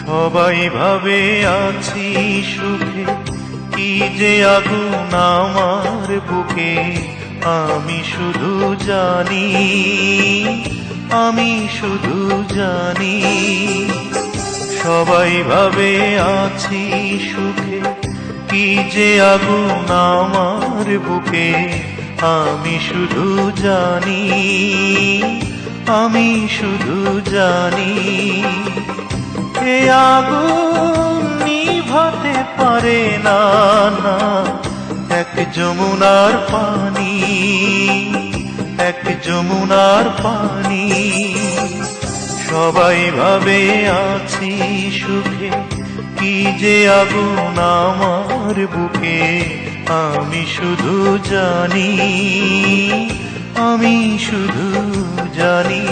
সবাই ভাবে আছি সুখে, কি যে আগুন আমার বুকে আমি শুধু জানি, আমি শুধু জানি। সবাই ভাবে আছি সুখে, কি যে আগুন আমার বুকে আমি শুধু জানি, আমি শুধু জানি। এ আগুন নিভাতে পারে না না এক যমুনার পানি, এক যমুনার পানি। সবাই ভাবে আছি সুখে, কি যে আগুন আমার বুকে আমি শুধু জানি, আমি শুধু জানি।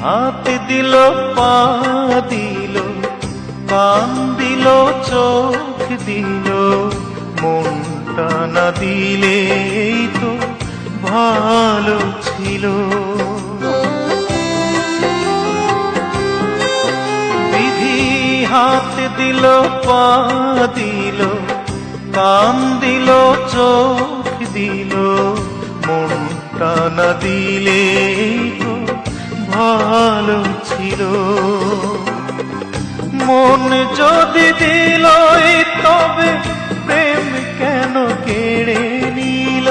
হাত দিল, পা দিল, কান দিল, চোখ দিল, মনটা না দিলে তো ভালো ছিল। বিধি হাত দিল, পা দিল, কান দিল, চোখ দিল, মনটা না দিলে তো ভালো ছিল। মন যদি দিল তবে প্রেম কেন কেড়ে নিল?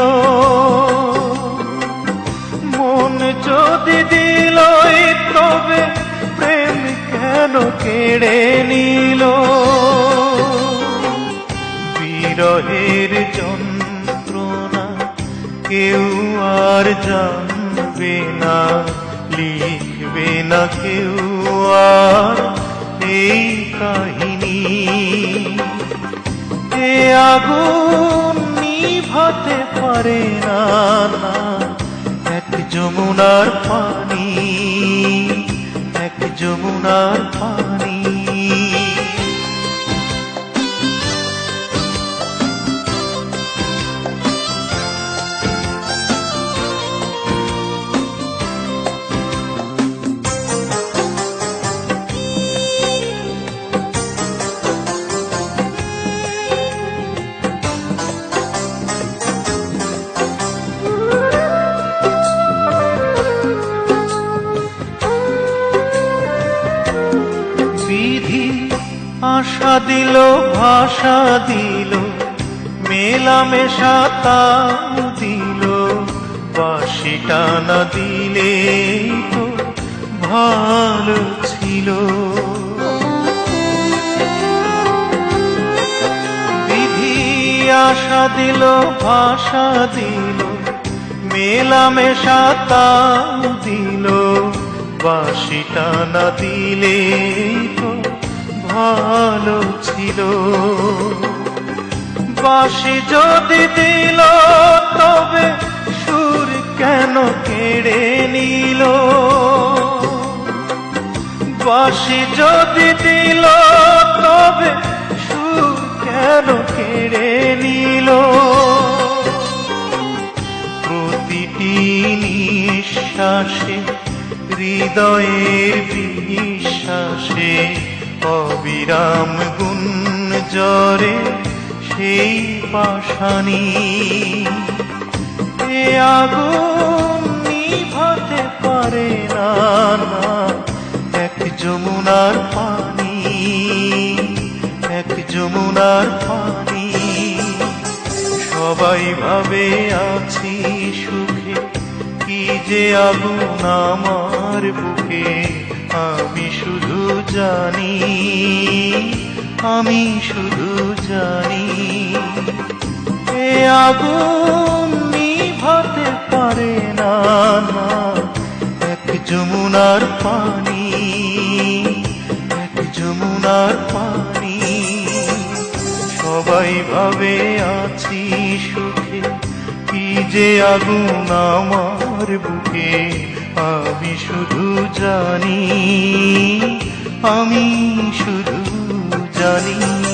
মন যদি দিল তবে প্রেম কেন কেড়ে নিল? বিরহের যন্ত্রণা কেউ আর জানবে না, লিখবে না কেউ আর এই কাহিনী। এ আগুন নিভাতে পারে না না এক যমুনার পানি, এক যমুনার পানি। বিধি আশা দিল, ভাষা দিল, মেলামেশা তাল দিল, বাঁশিটা না দিলে তো ভালো ছিল। বিধি আশা দিল, ভাষা দিল, মেলামেশা তাল দিল, বাঁশিটা না দিলে তো ভালো ছিল। বাঁশি যদি দিল তবে সুর কেন কেড়ে নিল? বাঁশি যদি দিল তবে সুর কেন কেড়ে নিল? প্রতিটি নিঃশ্বাসে, হৃদয়ের বিশ্বাসে, অবিরাম গুঞ্জরে সেই পাষাণী। এ আগুন নিভাতে পারে না না এক যমুনার পানি, এক যমুনার পানি। সবাই ভাবে আছি সুখে, কি যে আগুন আমার বুকে আমি শুধু জানি, আমি শুধু জানি। এ আগুন নিভাতে পারে না না এক যমুনার পানি, এক যমুনা সোনার পানি। সবাই ভাবে আছি সুখে, কি যে আগুন আমার বুকে আমি শুধু জানি, আমি শুধু জানি।